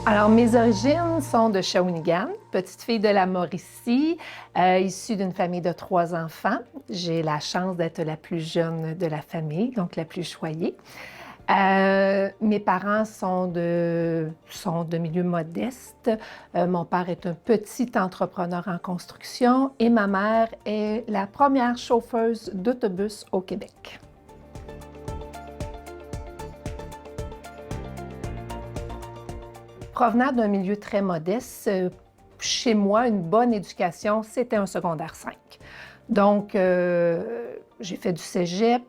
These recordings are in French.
Alors, mes origines sont de Shawinigan, petite fille de la Mauricie, issue d'une famille de 3 enfants. J'ai la chance d'être la plus jeune de la famille, donc la plus choyée. Mes parents sont de milieu modeste. Mon père est un petit entrepreneur en construction et ma mère est la première chauffeuse d'autobus au Québec. Provenant d'un milieu très modeste, chez moi, une bonne éducation, c'était un secondaire 5. Donc, j'ai fait du cégep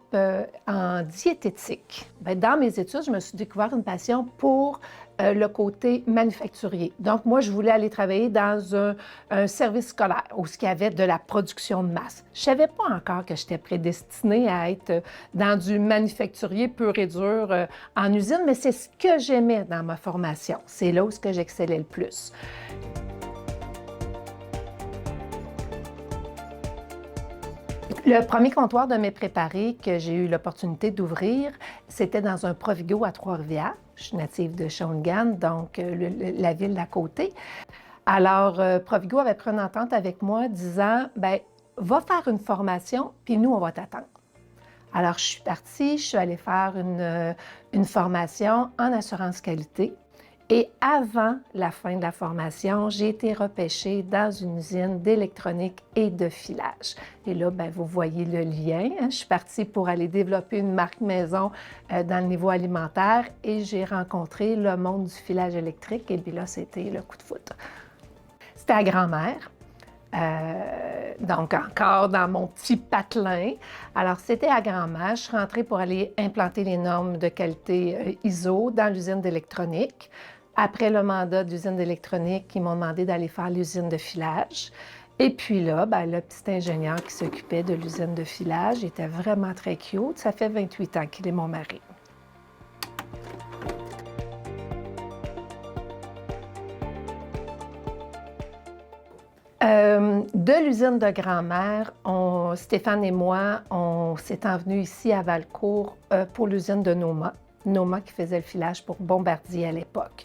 en diététique. Bien, dans mes études, je me suis découvert une passion pour le côté manufacturier. Donc, moi, je voulais aller travailler dans un service scolaire où il y avait de la production de masse. Je ne savais pas encore que j'étais prédestinée à être dans du manufacturier pur et dur en usine, mais c'est ce que j'aimais dans ma formation. C'est là où j'excellais le plus. Le premier comptoir de mes préparés que j'ai eu l'opportunité d'ouvrir, c'était dans un Provigo à Trois-Rivières. Je suis native de Shawinigan, donc la ville d'à côté. Alors, Provigo avait pris une entente avec moi disant, bien, va faire une formation, puis nous, on va t'attendre. Alors, je suis partie, je suis allée faire une formation en assurance qualité. Et avant la fin de la formation, j'ai été repêchée dans une usine d'électronique et de filage. Et là, bien, vous voyez le lien. Je suis partie pour aller développer une marque maison dans le niveau alimentaire et j'ai rencontré le monde du filage électrique. Et puis là, c'était le coup de foudre. C'était à grand-mère. Donc, encore dans mon petit patelin. Alors, c'était à grand-mère. Je suis rentrée pour aller implanter les normes de qualité ISO dans l'usine d'électronique. Après le mandat d'usine d'électronique, ils m'ont demandé d'aller faire l'usine de filage. Et puis là, bien, le petit ingénieur qui s'occupait de l'usine de filage était vraiment très cute. Ça fait 28 ans qu'il est mon mari. De l'usine de grand-mère, Stéphane et moi, on s'est envenus ici à Valcourt pour l'usine de Noma. Noma qui faisait le filage pour Bombardier à l'époque.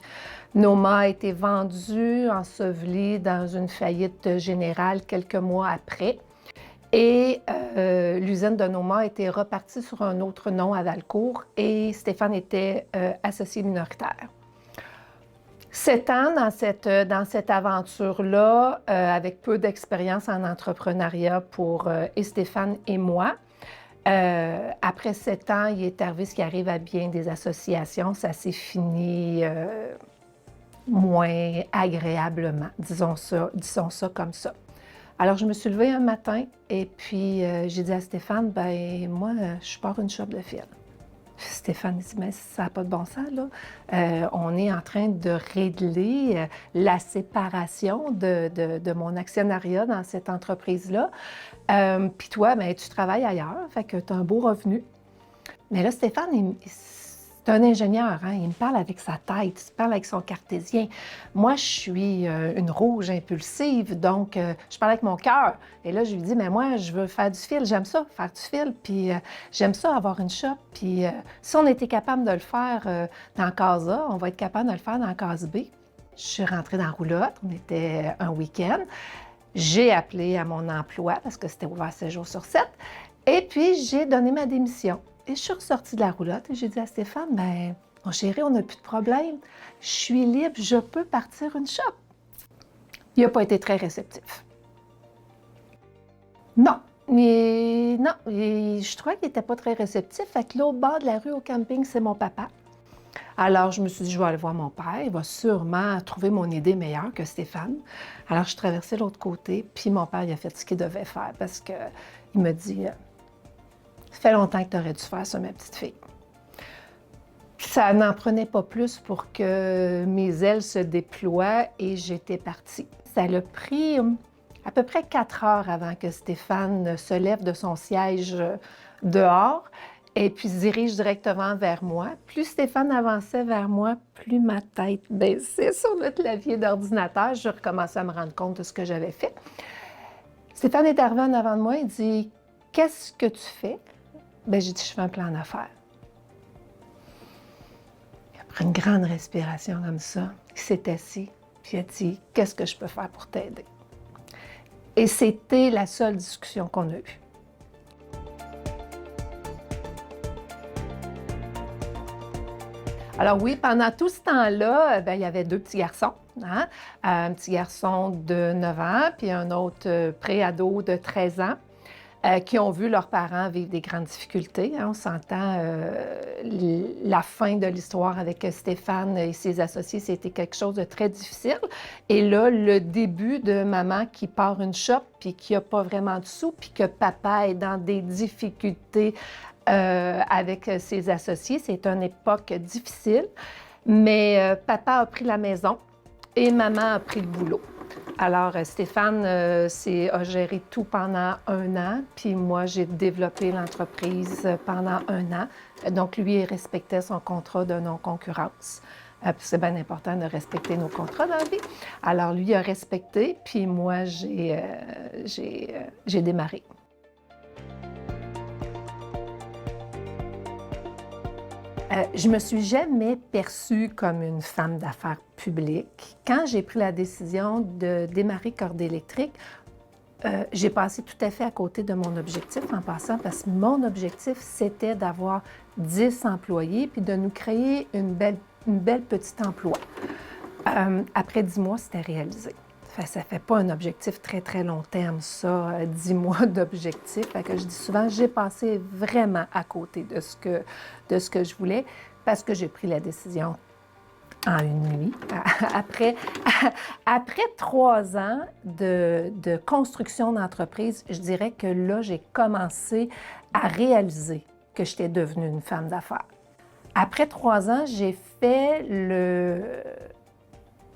Noma a été vendu, enseveli dans une faillite générale quelques mois après. Et l'usine de Noma a été repartie sur un autre nom à Valcourt et Stéphane était associé minoritaire. 7 ans dans cette aventure-là, avec peu d'expérience en entrepreneuriat pour Stéphane et moi. Après 7 ans, il est arrivé ce qui arrive à bien des associations. Ça s'est fini moins agréablement, disons ça comme ça. Alors, je me suis levée un matin et puis j'ai dit à Stéphane, ben moi, je pars une shop de fil. Stéphane dit, mais ça n'a pas de bon sens, là. On est en train de régler la séparation de mon actionnariat dans cette entreprise-là. Puis toi, bien, tu travailles ailleurs, fait que tu as un beau revenu. Mais là, Stéphane, c'est un ingénieur, hein? Il me parle avec sa tête, il parle avec son cartésien. Moi, je suis une rouge impulsive, donc je parle avec mon cœur. Et là, je lui dis, mais moi, je veux faire du fil, j'aime ça, faire du fil, puis j'aime ça, avoir une shop. Puis si on était capable de le faire dans case A, on va être capable de le faire dans case B. Je suis rentrée dans la roulotte, on était un week-end. J'ai appelé à mon emploi parce que c'était ouvert 7 jours sur 7. Et puis, j'ai donné ma démission. Et je suis ressortie de la roulotte et j'ai dit à Stéphane, bien, mon chéri, on n'a plus de problème. Je suis libre, je peux partir une shop. Il n'a pas été très réceptif. Non. Je trouvais qu'il n'était pas très réceptif. Fait que l'autre bord de la rue au camping, c'est mon papa. Alors, je me suis dit, je vais aller voir mon père. Il va sûrement trouver mon idée meilleure que Stéphane. Alors, je traversais l'autre côté, puis mon père, il a fait ce qu'il devait faire parce qu'il me dit, ça fait longtemps que tu aurais dû faire ça, ma petite fille. Ça n'en prenait pas plus pour que mes ailes se déploient et j'étais partie. Ça a pris à peu près 4 heures avant que Stéphane se lève de son siège dehors et puis se dirige directement vers moi. Plus Stéphane avançait vers moi, plus ma tête baissait sur le clavier d'ordinateur. Je recommençais à me rendre compte de ce que j'avais fait. Stéphane est arrivé en avant de moi, il dit « Qu'est-ce que tu fais? » Bien, j'ai dit « Je fais un plan d'affaires. » Il a pris une grande respiration comme ça. Il s'est assis, puis il a dit « Qu'est-ce que je peux faire pour t'aider? » Et c'était la seule discussion qu'on a eue. Alors oui, pendant tout ce temps-là, il y avait deux petits garçons, hein? Un petit garçon de 9 ans, puis un autre pré-ado de 13 ans, qui ont vu leurs parents vivre des grandes difficultés, hein. On s'entend, la fin de l'histoire avec Stéphane et ses associés, c'était quelque chose de très difficile. Et là, le début de maman qui part une shop, puis qui n'a pas vraiment de sous, puis que papa est dans des difficultés avec ses associés. C'est une époque difficile, mais papa a pris la maison et maman a pris le boulot. Alors, Stéphane a géré tout pendant 1 an, puis moi, j'ai développé l'entreprise pendant 1 an. Donc, lui, il respectait son contrat de non-concurrence. C'est bien important de respecter nos contrats dans la vie. Alors, lui a respecté, puis moi, j'ai démarré. Je me suis jamais perçue comme une femme d'affaires publique. Quand j'ai pris la décision de démarrer Cordée électrique, j'ai passé tout à fait à côté de mon objectif en passant, parce que mon objectif, c'était d'avoir 10 employés puis de nous créer une belle petite emploi. Après 10 mois, c'était réalisé. Ça ne fait pas un objectif très, très long terme, ça, 10 mois d'objectif. Fait que je dis souvent, j'ai passé vraiment à côté de ce que je voulais parce que j'ai pris la décision en une nuit. Après 3 ans de construction d'entreprise, je dirais que là, j'ai commencé à réaliser que j'étais devenue une femme d'affaires. Après 3 ans,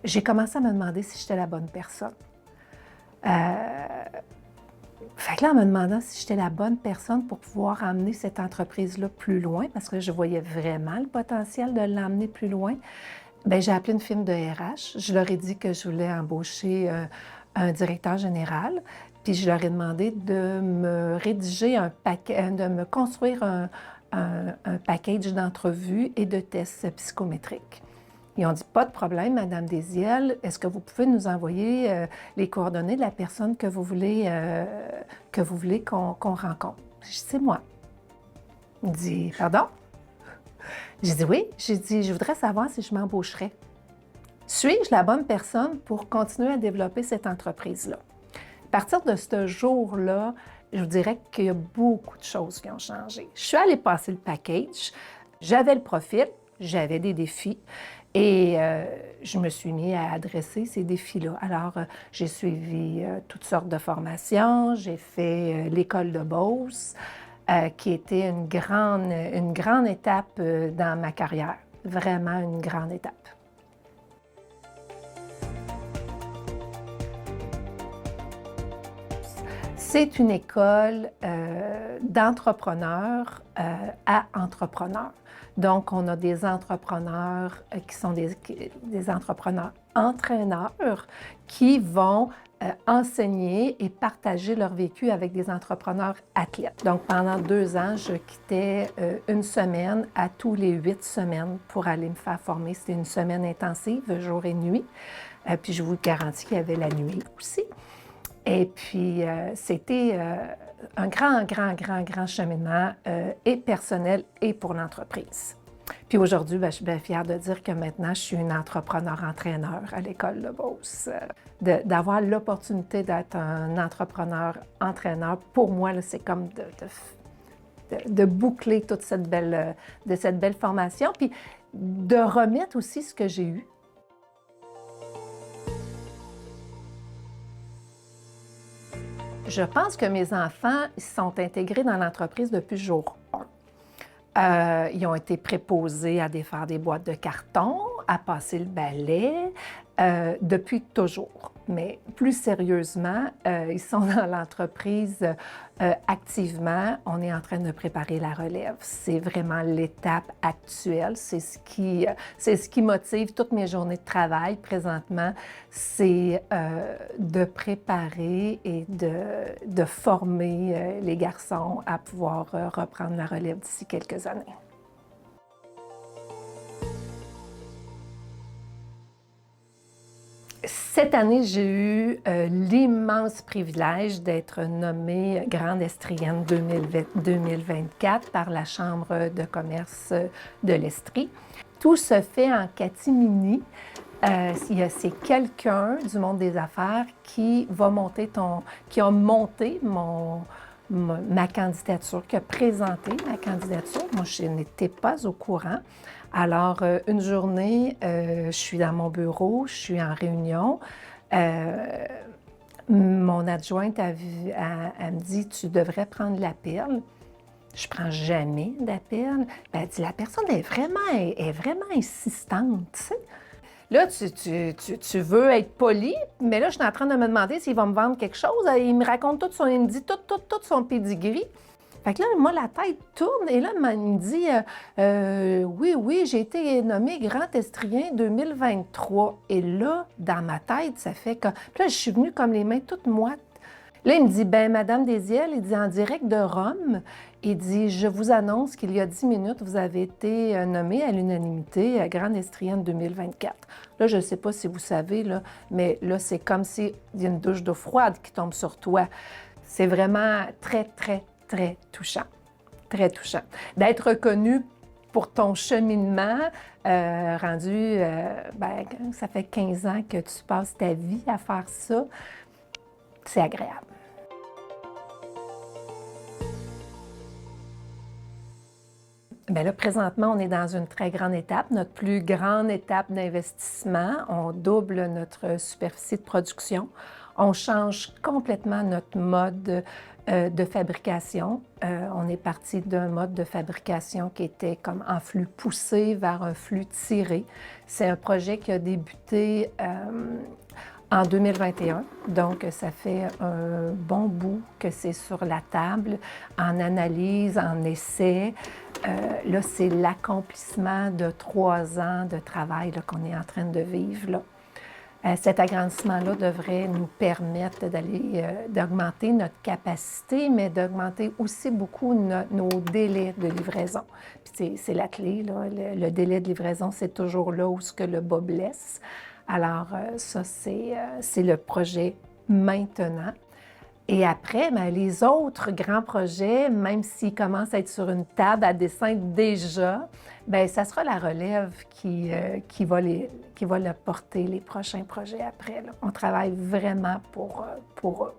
j'ai commencé à me demander si j'étais la bonne personne. Fait que là, en me demandant si j'étais la bonne personne pour pouvoir amener cette entreprise-là plus loin, parce que je voyais vraiment le potentiel de l'emmener plus loin, bien, j'ai appelé une firme de RH. Je leur ai dit que je voulais embaucher un directeur général, puis je leur ai demandé de me rédiger de me construire un package d'entrevues et de tests psychométriques. Ils ont dit « Pas de problème, Madame Desiel, est-ce que vous pouvez nous envoyer les coordonnées de la personne que vous voulez qu'on rencontre? » J'ai dit « C'est moi. » Il dit « Pardon? » J'ai dit « Oui. » J'ai dit « Je voudrais savoir si je m'embaucherais. Suis-je la bonne personne pour continuer à développer cette entreprise-là? » À partir de ce jour-là, je vous dirais qu'il y a beaucoup de choses qui ont changé. Je suis allée passer le package, j'avais le profil, j'avais des défis. Et je me suis mis à adresser ces défis-là. Alors, j'ai suivi toutes sortes de formations. J'ai fait l'école de Beauce, qui était une grande étape dans ma carrière. Vraiment une grande étape. C'est une école d'entrepreneurs à entrepreneurs. Donc, on a des entrepreneurs qui sont des entrepreneurs entraîneurs qui vont enseigner et partager leur vécu avec des entrepreneurs athlètes. Donc, pendant 2 ans, je quittais une semaine à tous les 8 semaines pour aller me faire former. C'était une semaine intensive, jour et nuit. Puis, je vous garantis qu'il y avait la nuit aussi. Et puis, c'était un grand cheminement et personnel et pour l'entreprise. Puis aujourd'hui, je suis bien fière de dire que maintenant, je suis une entrepreneur-entraîneur à l'école de Beauce. D'avoir l'opportunité d'être un entrepreneur-entraîneur, pour moi, là, c'est comme de boucler toute cette belle formation, puis de remettre aussi ce que j'ai eu. Je pense que mes enfants sont intégrés dans l'entreprise depuis jour 1. Ils ont été préposés à défaire des boîtes de carton, à passer le balai, depuis toujours. Mais plus sérieusement, ils sont dans l'entreprise activement. On est en train de préparer la relève. C'est vraiment l'étape actuelle. C'est ce qui motive toutes mes journées de travail présentement. C'est de préparer et de former les garçons à pouvoir reprendre la relève d'ici quelques années. Cette année, j'ai eu l'immense privilège d'être nommée Grande Estrienne 2024 par la Chambre de commerce de l'Estrie. Tout se fait en catimini. C'est quelqu'un du monde des affaires qui va qui a monté ma candidature, qui a présenté ma candidature. Moi, je n'étais pas au courant. Alors, une journée, je suis dans mon bureau, je suis en réunion. Mon adjointe, elle me dit « Tu devrais prendre l'appel. » Je ne prends jamais d'appel. Elle dit « La personne est vraiment insistante, tu sais. » Là, tu veux être poli, mais là, je suis en train de me demander s'il va me vendre quelque chose. Il me raconte il me dit tout son pedigree. Fait que là, moi, la tête tourne et là, il me dit oui, j'ai été nommée Grand Estrien 2023. Et là, dans ma tête, ça fait que. Puis là, je suis venue comme les mains toutes moites. Là, il me dit Madame Desiel, il dit en direct de Rome, il dit je vous annonce qu'il y a 10 minutes, vous avez été nommée à l'unanimité Grande Estrienne 2024. Là, je ne sais pas si vous savez, là, mais là, c'est comme s'il y a une douche d'eau froide qui tombe sur toi. C'est vraiment très, très, très touchant. Très touchant. D'être reconnu pour ton cheminement, rendu, ça fait 15 ans que tu passes ta vie à faire ça, c'est agréable. Bien là, présentement, on est dans une très grande étape, notre plus grande étape d'investissement. On double notre superficie de production. On change complètement notre mode de fabrication. On est parti d'un mode de fabrication qui était comme en flux poussé vers un flux tiré. C'est un projet qui a débuté en 2021, donc ça fait un bon bout que c'est sur la table, en analyse, en essai. Là, c'est l'accomplissement de 3 ans de travail qu'on est en train de vivre là. Cet agrandissement-là devrait nous permettre d'augmenter notre capacité, mais d'augmenter aussi beaucoup nos délais de livraison. Puis c'est la clé, là. Le délai de livraison, c'est toujours là où ce que le bas blesse. Alors, ça, c'est le projet maintenant. Et après, bien, les autres grands projets, même s'ils commencent à être sur une table à dessin déjà, bien, ça sera la relève qui va le porter les prochains projets après, là. On travaille vraiment pour eux.